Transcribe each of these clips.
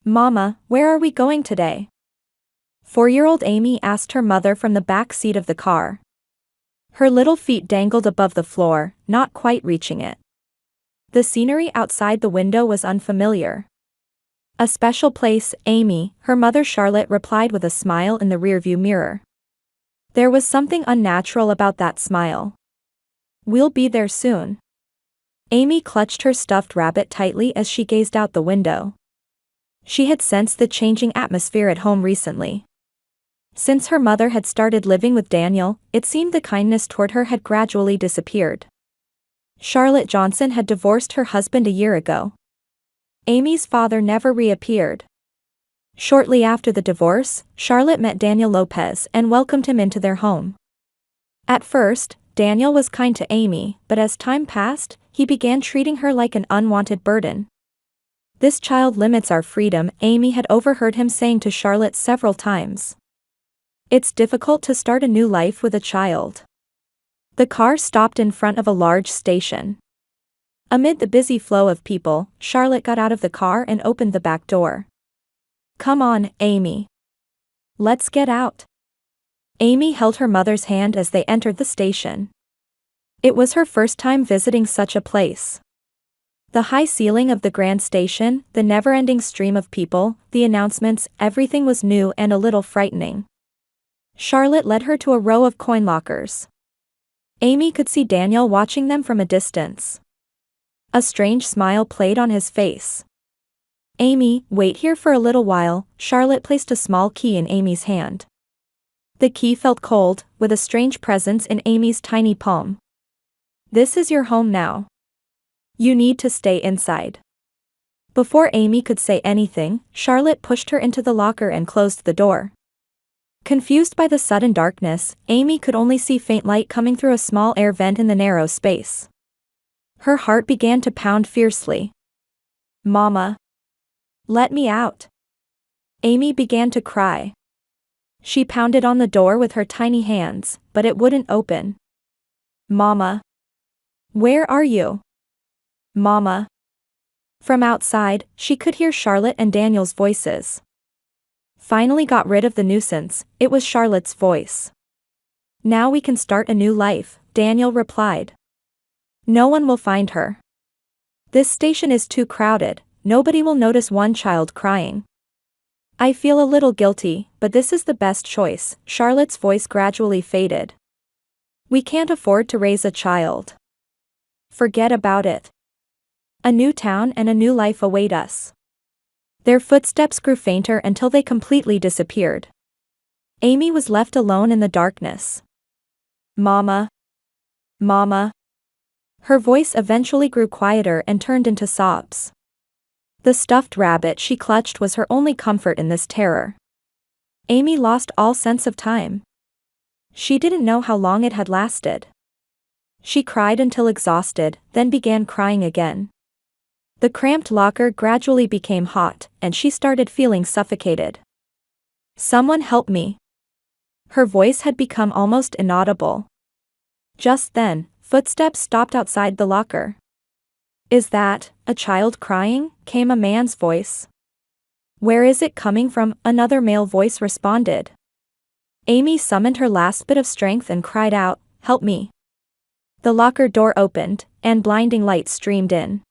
Mama, where are we going today? 4-year-old Amy asked her mother from the back seat of the car. Her little feet dangled above the floor, not quite reaching it. The scenery outside the window was unfamiliar. A special place, Amy, her mother Charlotte replied with a smile in the rearview mirror. There was something unnatural about that smile. We'll be there soon. Amy clutched her stuffed rabbit tightly as she gazed out the window. She had sensed the changing atmosphere at home recently. Since her mother had started living with Daniel, it seemed the kindness toward her had gradually disappeared. Charlotte Johnson had divorced her husband a year ago. Amy's father never reappeared. Shortly after the divorce, Charlotte met Daniel Lopez and welcomed him into their home. At first, Daniel was kind to Amy, but as time passed, he began treating her like an unwanted burden. "This child limits our freedom," Amy had overheard him saying to Charlotte several times. "It's difficult to start a new life with a child." The car stopped in front of a large station. Amid the busy flow of people, Charlotte got out of the car and opened the back door. "Come on, Amy. Let's get out." Amy held her mother's hand as they entered the station. It was her first time visiting such a place. The high ceiling of the grand station, the never-ending stream of people, the announcements, everything was new and a little frightening. Charlotte led her to a row of coin lockers. Amy could see Daniel watching them from a distance. A strange smile played on his face. "Amy, wait here for a little while." Charlotte placed a small key in Amy's hand. The key felt cold, with a strange presence in Amy's tiny palm. "This is your home now. You need to stay inside." Before Amy could say anything, Charlotte pushed her into the locker and closed the door. Confused by the sudden darkness, Amy could only see faint light coming through a small air vent in the narrow space. Her heart began to pound fiercely. "Mama. Let me out." Amy began to cry. She pounded on the door with her tiny hands, but it wouldn't open. "Mama. Where are you? Mama." From outside, she could hear Charlotte and Daniel's voices. "Finally got rid of the nuisance," it was Charlotte's voice. "Now we can start a new life," Daniel replied. "No one will find her. This station is too crowded, nobody will notice one child crying. I feel a little guilty, but this is the best choice." Charlotte's voice gradually faded. "We can't afford to raise a child. Forget about it. A new town and a new life await us." Their footsteps grew fainter until they completely disappeared. Amy was left alone in the darkness. "Mama. Mama." Her voice eventually grew quieter and turned into sobs. The stuffed rabbit she clutched was her only comfort in this terror. Amy lost all sense of time. She didn't know how long it had lasted. She cried until exhausted, then began crying again. The cramped locker gradually became hot, and she started feeling suffocated. "Someone help me." Her voice had become almost inaudible. Just then, footsteps stopped outside the locker. "Is that a child crying?" came a man's voice. "Where is it coming from?" another male voice responded. Amy summoned her last bit of strength and cried out, "Help me." The locker door opened, and blinding light streamed in.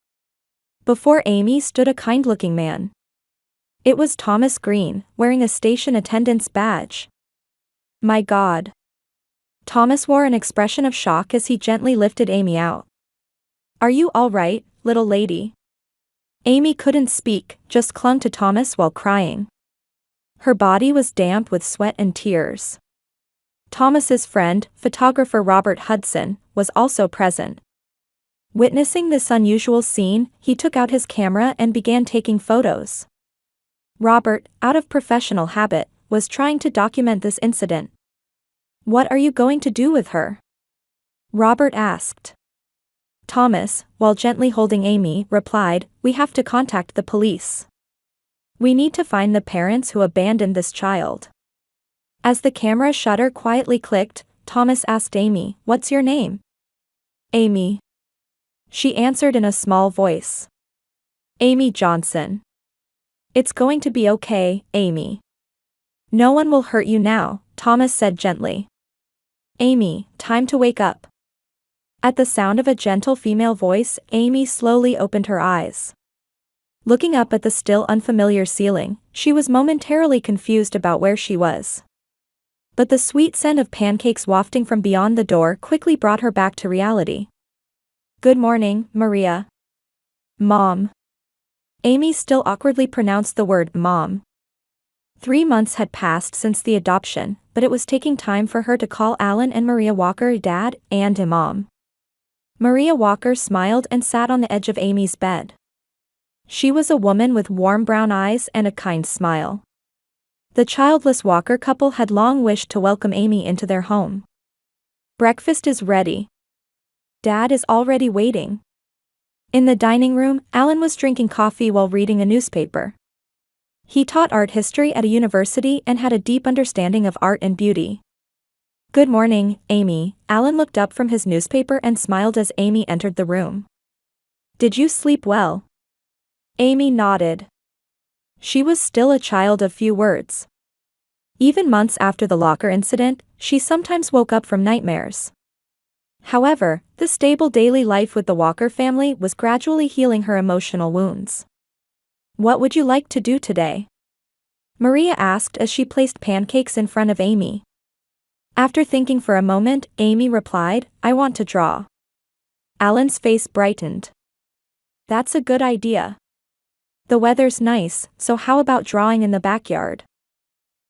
Before Amy stood a kind-looking man. It was Thomas Green, wearing a station attendant's badge. "My God." Thomas wore an expression of shock as he gently lifted Amy out. "Are you all right, little lady?" Amy couldn't speak, just clung to Thomas while crying. Her body was damp with sweat and tears. Thomas's friend, photographer Robert Hudson, was also present. Witnessing this unusual scene, he took out his camera and began taking photos. Robert, out of professional habit, was trying to document this incident. "What are you going to do with her?" Robert asked. Thomas, while gently holding Amy, replied, "We have to contact the police. We need to find the parents who abandoned this child." As the camera shutter quietly clicked, Thomas asked Amy, "What's your name?" "Amy." She answered in a small voice. "Amy Johnson. It's going to be okay, Amy. No one will hurt you now, Thomas said gently. Amy, time to wake up. At the sound of a gentle female voice, Amy slowly opened her eyes. Looking up at the still unfamiliar ceiling, she was momentarily confused about where she was. But the sweet scent of pancakes wafting from beyond the door quickly brought her back to reality. Good morning, Maria. Mom. Amy still awkwardly pronounced the word mom. 3 months had passed since the adoption, but it was taking time for her to call Alan and Maria Walker dad and mom. Maria Walker smiled and sat on the edge of Amy's bed. She was a woman with warm brown eyes and a kind smile. The childless Walker couple had long wished to welcome Amy into their home. Breakfast is ready. Dad is already waiting. In the dining room, Alan was drinking coffee while reading a newspaper. He taught art history at a university and had a deep understanding of art and beauty. Good morning, Amy. Alan looked up from his newspaper and smiled as Amy entered the room. Did you sleep well? Amy nodded. She was still a child of few words. Even months after the locker incident, she sometimes woke up from nightmares. However, the stable daily life with the Walker family was gradually healing her emotional wounds. What would you like to do today? Maria asked as she placed pancakes in front of Amy. After thinking for a moment, Amy replied, I want to draw. Alan's face brightened. That's a good idea. The weather's nice, so how about drawing in the backyard?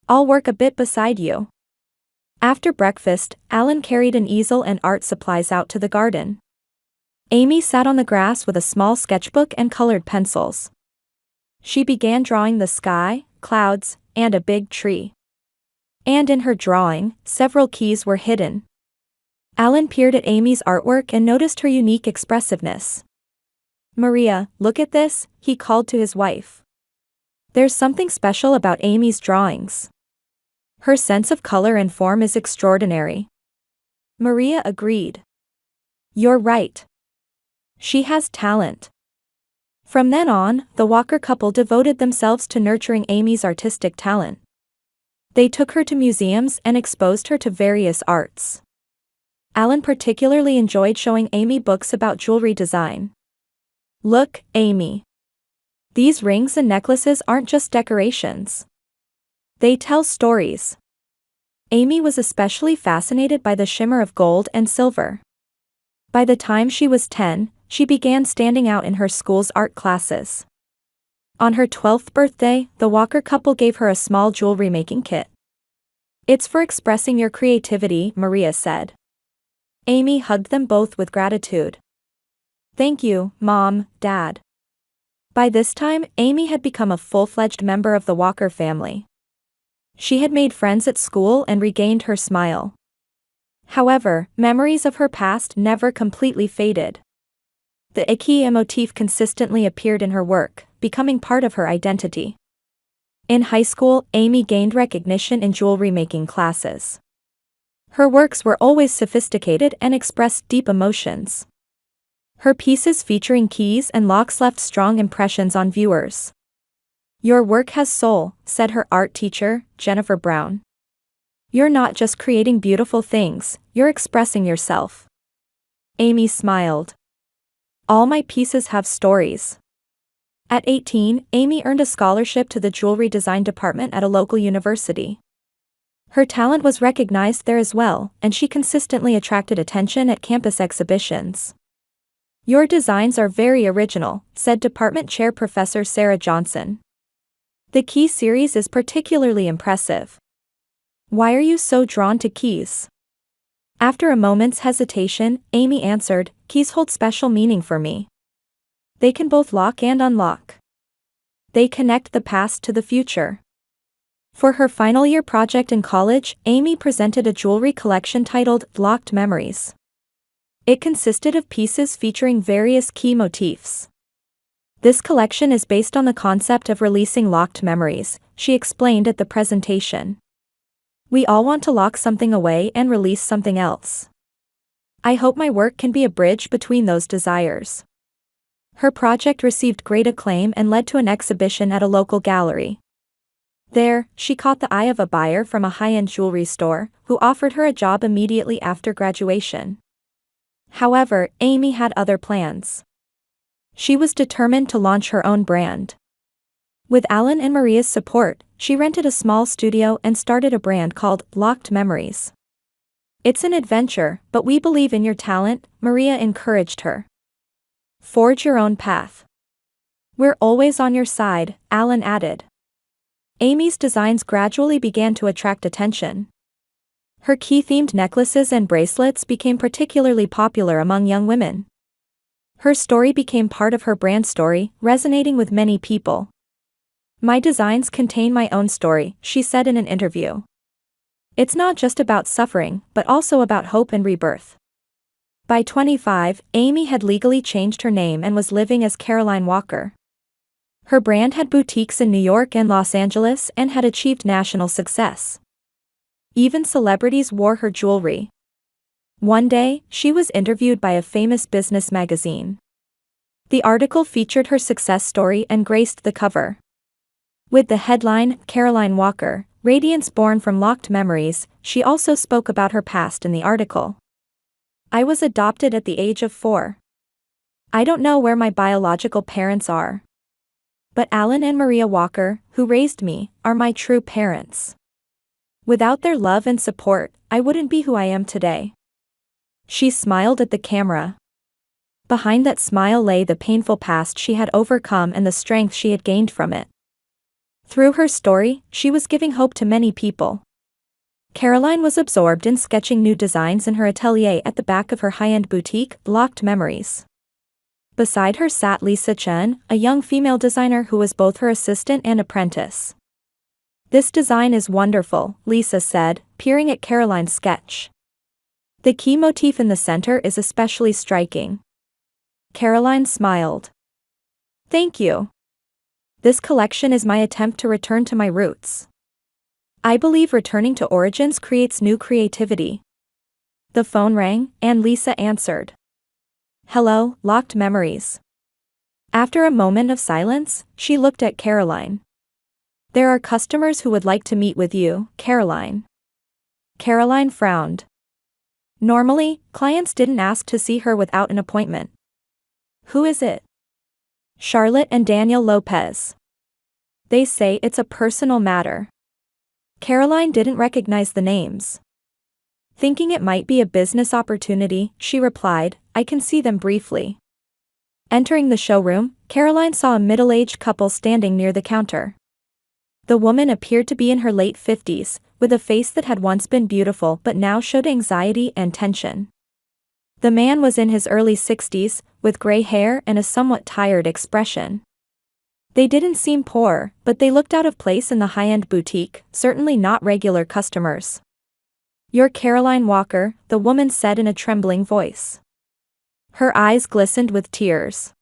I'll work a bit beside you. After breakfast, Alan carried an easel and art supplies out to the garden. Amy sat on the grass with a small sketchbook and colored pencils. She began drawing the sky, clouds, and a big tree. And in her drawing, several keys were hidden. Alan peered at Amy's artwork and noticed her unique expressiveness. Maria, look at this, he called to his wife. There's something special about Amy's drawings. Her sense of color and form is extraordinary. Maria agreed. You're right. She has talent. From then on, the Walker couple devoted themselves to nurturing Amy's artistic talent. They took her to museums and exposed her to various arts. Alan particularly enjoyed showing Amy books about jewelry design. Look, Amy. These rings and necklaces aren't just decorations. They tell stories. Amy was especially fascinated by the shimmer of gold and silver. By the time she was 10, she began standing out in her school's art classes. On her 12th birthday, the Walker couple gave her a small jewelry making kit. It's for expressing your creativity, Maria said. Amy hugged them both with gratitude. Thank you, Mom, Dad. By this time, Amy had become a full-fledged member of the Walker family. She had made friends at school and regained her smile. However, memories of her past never completely faded. The IKEA motif consistently appeared in her work, becoming part of her identity. In high school, Amy gained recognition in jewelry making classes. Her works were always sophisticated and expressed deep emotions. Her pieces featuring keys and locks left strong impressions on viewers. Your work has soul, said her art teacher, Jennifer Brown. You're not just creating beautiful things, you're expressing yourself. Amy smiled. All my pieces have stories. At 18, Amy earned a scholarship to the jewelry design department at a local university. Her talent was recognized there as well, and she consistently attracted attention at campus exhibitions. Your designs are very original, said department chair Professor Sarah Johnson. The key series is particularly impressive. Why are you so drawn to keys? After a moment's hesitation, Amy answered, keys hold special meaning for me. They can both lock and unlock. They connect the past to the future. For her final year project in college, Amy presented a jewelry collection titled Locked Memories. It consisted of pieces featuring various key motifs. This collection is based on the concept of releasing locked memories, she explained at the presentation. We all want to lock something away and release something else. I hope my work can be a bridge between those desires. Her project received great acclaim and led to an exhibition at a local gallery. There, she caught the eye of a buyer from a high-end jewelry store, who offered her a job immediately after graduation. However, Amy had other plans. She was determined to launch her own brand. With Alan and Maria's support, she rented a small studio and started a brand called Locked Memories. "It's an adventure, but we believe in your talent," Maria encouraged her. "Forge your own path. We're always on your side," Alan added. Amy's designs gradually began to attract attention. Her key-themed necklaces and bracelets became particularly popular among young women. Her story became part of her brand story, resonating with many people. "My designs contain my own story," she said in an interview. "It's not just about suffering, but also about hope and rebirth." By 25, Amy had legally changed her name and was living as Caroline Walker. Her brand had boutiques in New York and Los Angeles and had achieved national success. Even celebrities wore her jewelry. One day, she was interviewed by a famous business magazine. The article featured her success story and graced the cover. With the headline, "Caroline Walker, Radiance Born from Locked Memories," she also spoke about her past in the article. "I was adopted at the age of 4. I don't know where my biological parents are. But Alan and Maria Walker, who raised me, are my true parents. Without their love and support, I wouldn't be who I am today." She smiled at the camera. Behind that smile lay the painful past she had overcome and the strength she had gained from it. Through her story, she was giving hope to many people. Caroline was absorbed in sketching new designs in her atelier at the back of her high-end boutique, Locked Memories. Beside her sat Lisa Chen, a young female designer who was both her assistant and apprentice. "This design is wonderful," Lisa said, peering at Caroline's sketch. "The key motif in the center is especially striking." Caroline smiled. "Thank you. This collection is my attempt to return to my roots. I believe returning to origins creates new creativity." The phone rang, and Lisa answered. "Hello, Locked Memories." After a moment of silence, she looked at Caroline. "There are customers who would like to meet with you, Caroline." Caroline frowned. Normally, clients didn't ask to see her without an appointment. "Who is it?" "Charlotte and Daniel Lopez. They say it's a personal matter." Caroline didn't recognize the names. Thinking it might be a business opportunity, she replied, "I can see them briefly." Entering the showroom, Caroline saw a middle-aged couple standing near the counter. The woman appeared to be in her late 50s, with a face that had once been beautiful but now showed anxiety and tension. The man was in his early 60s, with gray hair and a somewhat tired expression. They didn't seem poor, but they looked out of place in the high-end boutique, certainly not regular customers. "You're Caroline Walker," the woman said in a trembling voice. Her eyes glistened with tears.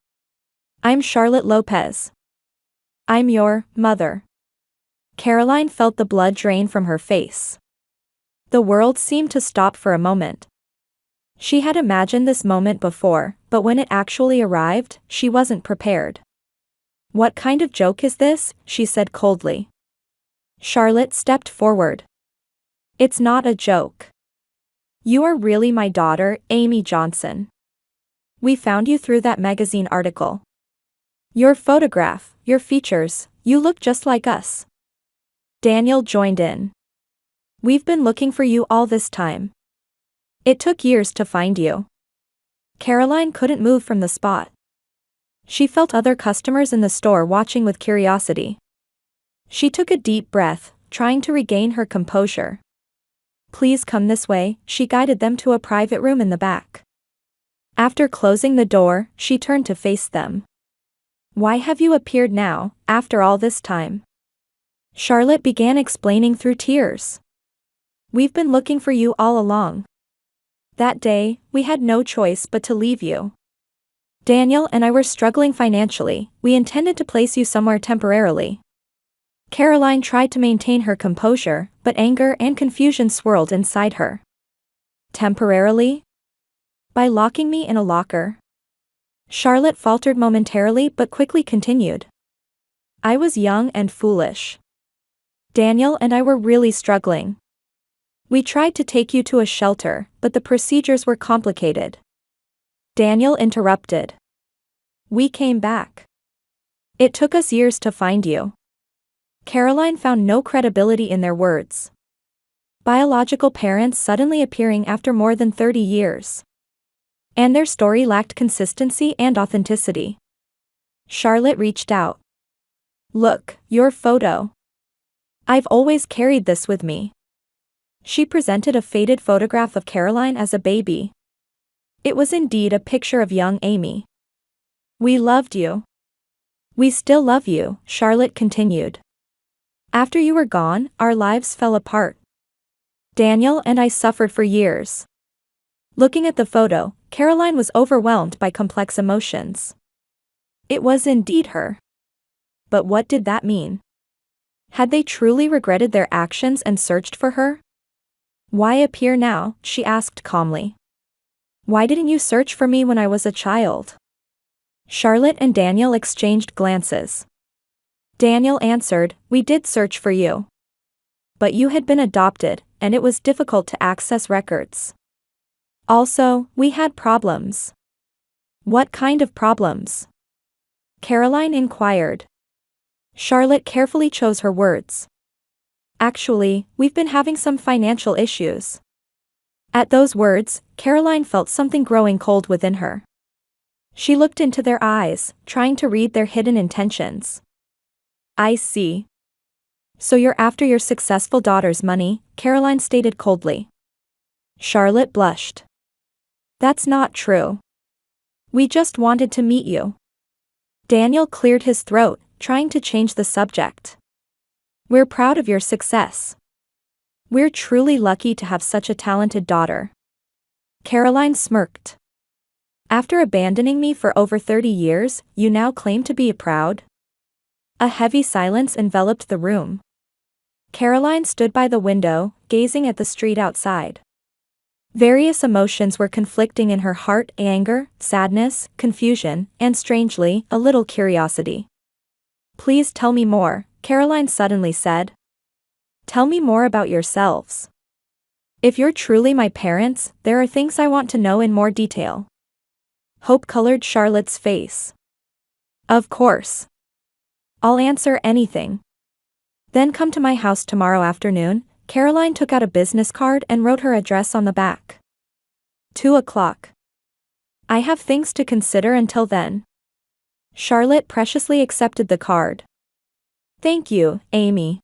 "I'm Charlotte Lopez. I'm your mother." Caroline felt the blood drain from her face. The world seemed to stop for a moment. She had imagined this moment before, but when it actually arrived, she wasn't prepared. "What kind of joke is this?" she said coldly. Charlotte stepped forward. "It's not a joke. You are really my daughter, Amy Johnson. We found you through that magazine article. Your photograph, your features, you look just like us." Daniel joined in. "We've been looking for you all this time. It took years to find you." Caroline couldn't move from the spot. She felt other customers in the store watching with curiosity. She took a deep breath, trying to regain her composure. "Please come this way," she guided them to a private room in the back. After closing the door, she turned to face them. "Why have you appeared now, after all this time?" Charlotte began explaining through tears. "We've been looking for you all along. That day, we had no choice but to leave you. Daniel and I were struggling financially, we intended to place you somewhere temporarily." Caroline tried to maintain her composure, but anger and confusion swirled inside her. "Temporarily? By locking me in a locker?" Charlotte faltered momentarily but quickly continued. I was young and foolish. Daniel and I were really struggling. We tried to take you to a shelter, but the procedures were complicated. Daniel interrupted. We came back. It took us years to find you. Caroline found no credibility in their words. Biological parents suddenly appearing after more than 30 years. And their story lacked consistency and authenticity. Charlotte reached out. Look, your photo. I've always carried this with me. She presented a faded photograph of Caroline as a baby. It was indeed a picture of young Amy. We loved you. We still love you, Charlotte continued. After you were gone, our lives fell apart. Daniel and I suffered for years. Looking at the photo, Caroline was overwhelmed by complex emotions. It was indeed her. But what did that mean? Had they truly regretted their actions and searched for her? Why appear now? She asked calmly. Why didn't you search for me when I was a child? Charlotte and Daniel exchanged glances. Daniel answered, we did search for you. But you had been adopted, and it was difficult to access records. Also, we had problems. What kind of problems? Caroline inquired. Charlotte carefully chose her words. Actually, we've been having some financial issues. At those words, Caroline felt something growing cold within her. She looked into their eyes, trying to read their hidden intentions. I see. So you're after your successful daughter's money, Caroline stated coldly. Charlotte blushed. That's not true. We just wanted to meet you. Daniel cleared his throat, trying to change the subject. We're proud of your success. We're truly lucky to have such a talented daughter. Caroline smirked. After abandoning me for over 30 years, you now claim to be proud? A heavy silence enveloped the room. Caroline stood by the window, gazing at the street outside. Various emotions were conflicting in her heart: anger, sadness, confusion, and strangely, a little curiosity. Please tell me more, Caroline suddenly said. Tell me more about yourselves. If you're truly my parents, there are things I want to know in more detail. Hope colored Charlotte's face. Of course. I'll answer anything. Then come to my house tomorrow afternoon. Caroline took out a business card and wrote her address on the back. 2:00. I have things to consider until then. Charlotte preciously accepted the card. Thank you, Amy.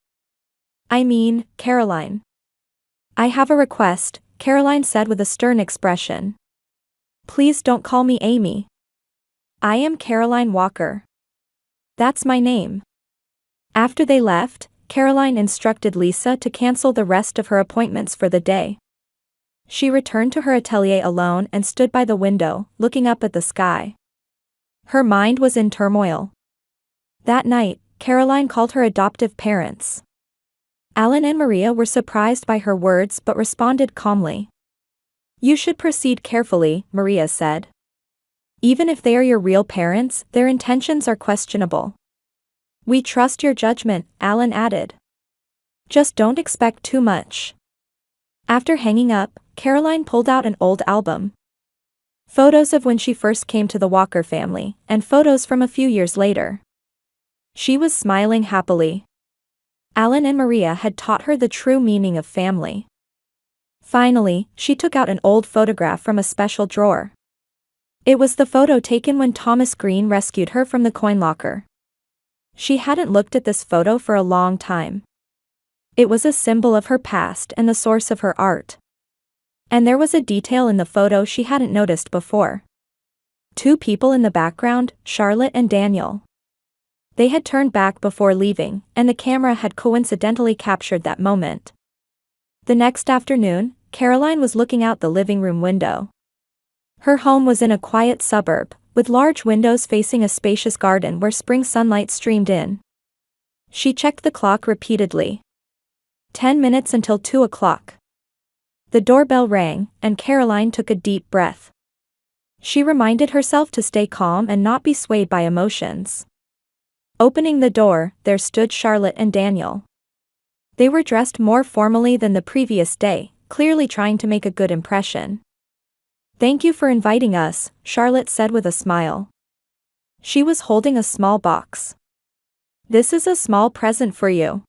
I mean, Caroline. I have a request, Caroline said with a stern expression. Please don't call me Amy. I am Caroline Walker. That's my name. After they left, Caroline instructed Lisa to cancel the rest of her appointments for the day. She returned to her atelier alone and stood by the window, looking up at the sky. Her mind was in turmoil. That night, Caroline called her adoptive parents. Alan and Maria were surprised by her words but responded calmly. You should proceed carefully, Maria said. Even if they are your real parents, their intentions are questionable. We trust your judgment, Alan added. Just don't expect too much. After hanging up, Caroline pulled out an old album. Photos of when she first came to the Walker family, and photos from a few years later. She was smiling happily. Alan and Maria had taught her the true meaning of family. Finally, she took out an old photograph from a special drawer. It was the photo taken when Thomas Green rescued her from the coin locker. She hadn't looked at this photo for a long time. It was a symbol of her past and the source of her art. And there was a detail in the photo she hadn't noticed before. Two people in the background, Charlotte and Daniel. They had turned back before leaving, and the camera had coincidentally captured that moment. The next afternoon, Caroline was looking out the living room window. Her home was in a quiet suburb, with large windows facing a spacious garden where spring sunlight streamed in. She checked the clock repeatedly. 10 minutes until 2:00. The doorbell rang, and Caroline took a deep breath. She reminded herself to stay calm and not be swayed by emotions. Opening the door, there stood Charlotte and Daniel. They were dressed more formally than the previous day, clearly trying to make a good impression. "Thank you for inviting us," Charlotte said with a smile. She was holding a small box. "This is a small present for you."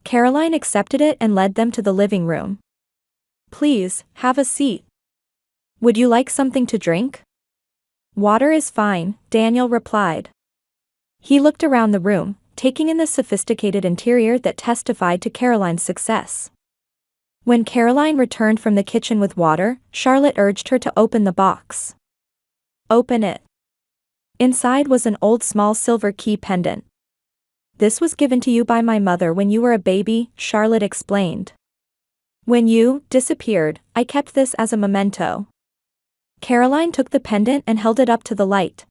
Caroline accepted it and led them to the living room. "Please, have a seat. Would you like something to drink?" "Water is fine," Daniel replied. He looked around the room, taking in the sophisticated interior that testified to Caroline's success. When Caroline returned from the kitchen with water, Charlotte urged her to open the box. "Open it." Inside was an old small silver key pendant. "This was given to you by my mother when you were a baby," Charlotte explained. "When you disappeared, I kept this as a memento." Caroline took the pendant and held it up to the light.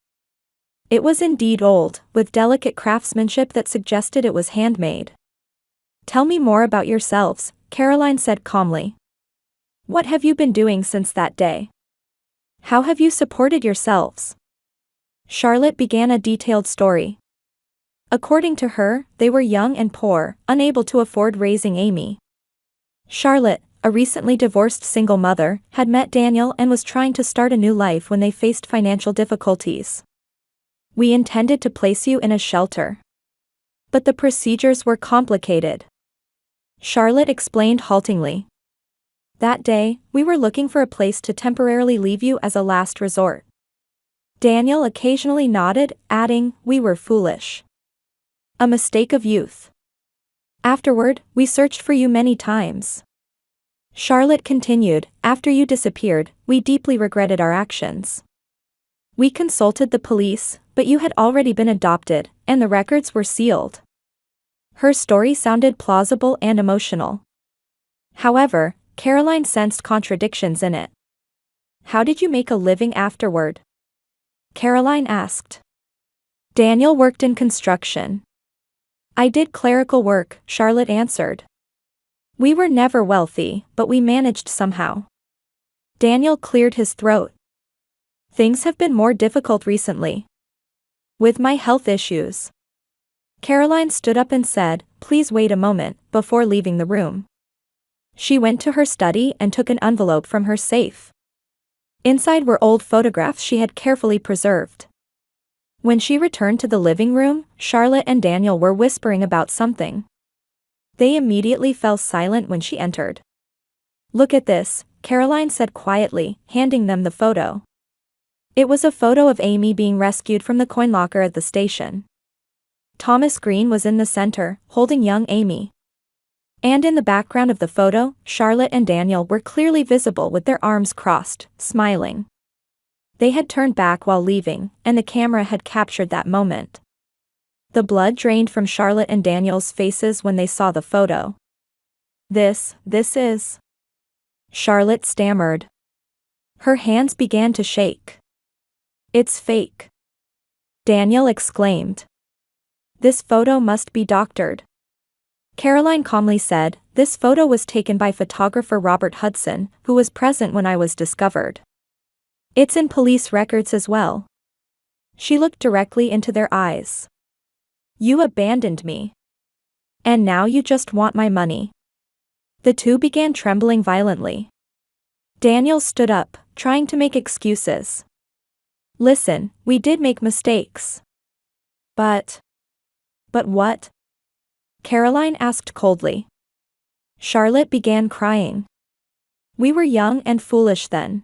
It was indeed old, with delicate craftsmanship that suggested it was handmade. "Tell me more about yourselves," Caroline said calmly. "What have you been doing since that day? How have you supported yourselves?" Charlotte began a detailed story. According to her, they were young and poor, unable to afford raising Amy. Charlotte, a recently divorced single mother, had met Daniel and was trying to start a new life when they faced financial difficulties. "We intended to place you in a shelter. But the procedures were complicated," Charlotte explained haltingly. "That day, we were looking for a place to temporarily leave you as a last resort." Daniel occasionally nodded, adding, "We were foolish. A mistake of youth. Afterward, we searched for you many times." Charlotte continued, "After you disappeared, we deeply regretted our actions. We consulted the police, but you had already been adopted, and the records were sealed." Her story sounded plausible and emotional. However, Caroline sensed contradictions in it. "How did you make a living afterward?" Caroline asked. "Daniel worked in construction. I did clerical work," Charlotte answered. "We were never wealthy, but we managed somehow." Daniel cleared his throat. "Things have been more difficult recently. With my health issues." Caroline stood up and said, "Please wait a moment," before leaving the room. She went to her study and took an envelope from her safe. Inside were old photographs she had carefully preserved. When she returned to the living room, Charlotte and Daniel were whispering about something. They immediately fell silent when she entered. "Look at this," Caroline said quietly, handing them the photo. It was a photo of Amy being rescued from the coin locker at the station. Thomas Green was in the center, holding young Amy. And in the background of the photo, Charlotte and Daniel were clearly visible with their arms crossed, smiling. They had turned back while leaving, and the camera had captured that moment. The blood drained from Charlotte and Daniel's faces when they saw the photo. This is..." Charlotte stammered. Her hands began to shake. "It's fake," Daniel exclaimed. "This photo must be doctored." Caroline calmly said, "This photo was taken by photographer Robert Hudson, who was present when I was discovered. It's in police records as well." She looked directly into their eyes. "You abandoned me. And now you just want my money." The two began trembling violently. Daniel stood up, trying to make excuses. "Listen, we did make mistakes." But what?" Caroline asked coldly. Charlotte began crying. "We were young and foolish then.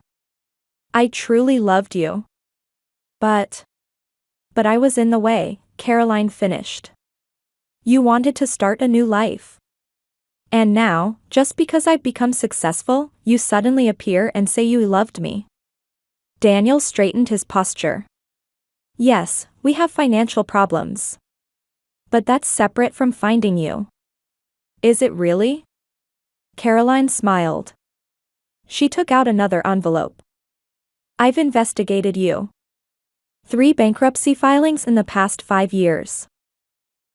I truly loved you. But I was in the way," Caroline finished. "You wanted to start a new life. And now, just because I've become successful, you suddenly appear and say you loved me." Daniel straightened his posture. "Yes, we have financial problems. But that's separate from finding you." "Is it really?" Caroline smiled. She took out another envelope. "I've investigated you. 3 bankruptcy filings in the past 5 years.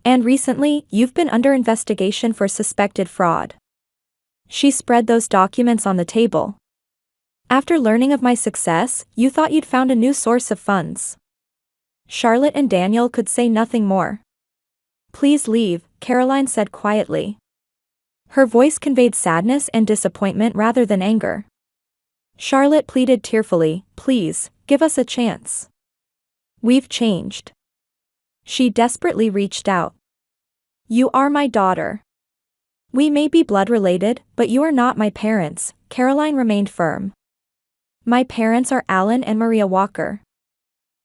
And recently, you've been under investigation for suspected fraud." She spread those documents on the table. After learning of my success, you thought you'd found a new source of funds. Charlotte and Daniel could say nothing more. Please leave, Caroline said quietly. Her voice conveyed sadness and disappointment rather than anger. Charlotte pleaded tearfully, please, give us a chance. We've changed. She desperately reached out. You are my daughter. We may be blood related, but you are not my parents, Caroline remained firm. My parents are Alan and Maria Walker.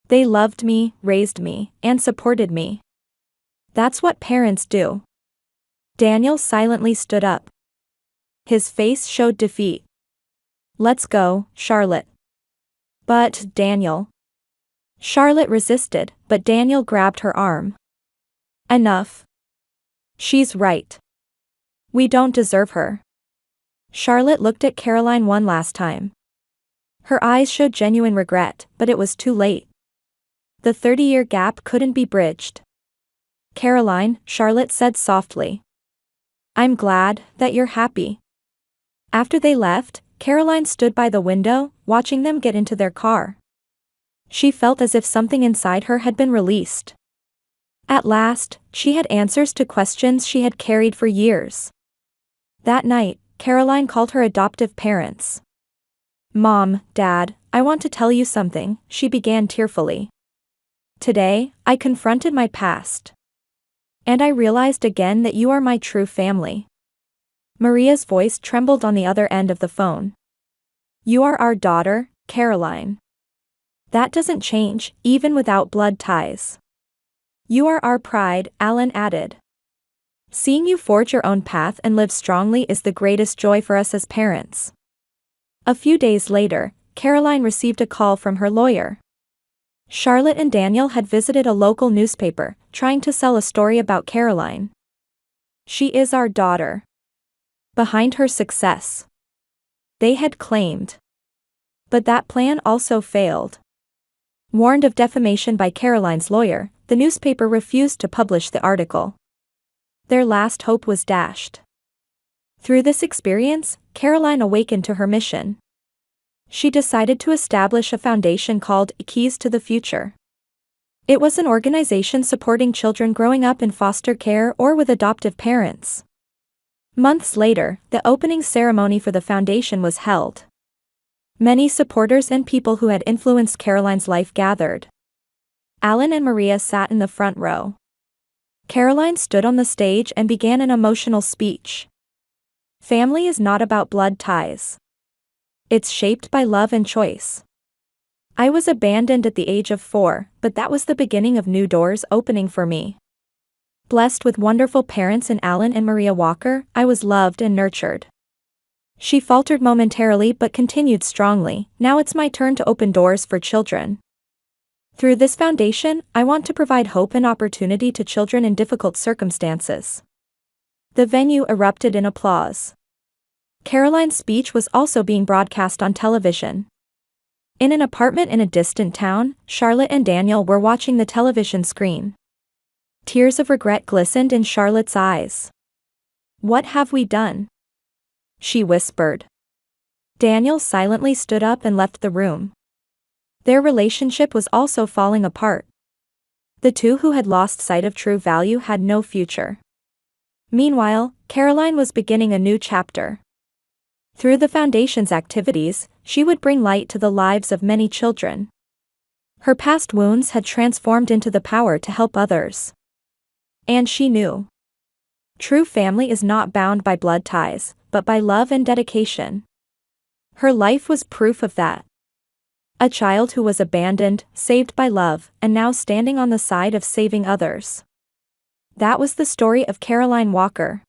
They loved me, raised me, and supported me. That's what parents do. Daniel silently stood up. His face showed defeat. Let's go, Charlotte. But, Daniel. Charlotte resisted, but Daniel grabbed her arm. Enough. She's right. We don't deserve her. Charlotte looked at Caroline one last time. Her eyes showed genuine regret, but it was too late. The 30-year gap couldn't be bridged. Caroline, Charlotte said softly. I'm glad that you're happy. After they left, Caroline stood by the window, watching them get into their car. She felt as if something inside her had been released. At last, she had answers to questions she had carried for years. That night, Caroline called her adoptive parents. Mom, Dad, I want to tell you something, she began tearfully. Today, I confronted my past. And I realized again that you are my true family. Maria's voice trembled on the other end of the phone. You are our daughter, Caroline. That doesn't change, even without blood ties. You are our pride, Alan added. Seeing you forge your own path and live strongly is the greatest joy for us as parents. A few days later, Caroline received a call from her lawyer. Charlotte and Daniel had visited a local newspaper, trying to sell a story about Caroline. She is our daughter. Behind her success. They had claimed. But that plan also failed. Warned of defamation by Caroline's lawyer, the newspaper refused to publish the article. Their last hope was dashed. Through this experience, Caroline awakened to her mission. She decided to establish a foundation called Keys to the Future. It was an organization supporting children growing up in foster care or with adoptive parents. Months later, the opening ceremony for the foundation was held. Many supporters and people who had influenced Caroline's life gathered. Alan and Maria sat in the front row. Caroline stood on the stage and began an emotional speech. Family is not about blood ties. It's shaped by love and choice. I was abandoned at the age of 4, but that was the beginning of new doors opening for me. Blessed with wonderful parents in Alan and Maria Walker, I was loved and nurtured. She faltered momentarily but continued strongly, now it's my turn to open doors for children. Through this foundation, I want to provide hope and opportunity to children in difficult circumstances. The venue erupted in applause. Caroline's speech was also being broadcast on television. In an apartment in a distant town, Charlotte and Daniel were watching the television screen. Tears of regret glistened in Charlotte's eyes. What have we done? She whispered. Daniel silently stood up and left the room. Their relationship was also falling apart. The two who had lost sight of true value had no future. Meanwhile, Caroline was beginning a new chapter. Through the foundation's activities, she would bring light to the lives of many children. Her past wounds had transformed into the power to help others. And she knew. True family is not bound by blood ties, but by love and dedication. Her life was proof of that. A child who was abandoned, saved by love, and now standing on the side of saving others. That was the story of Caroline Walker.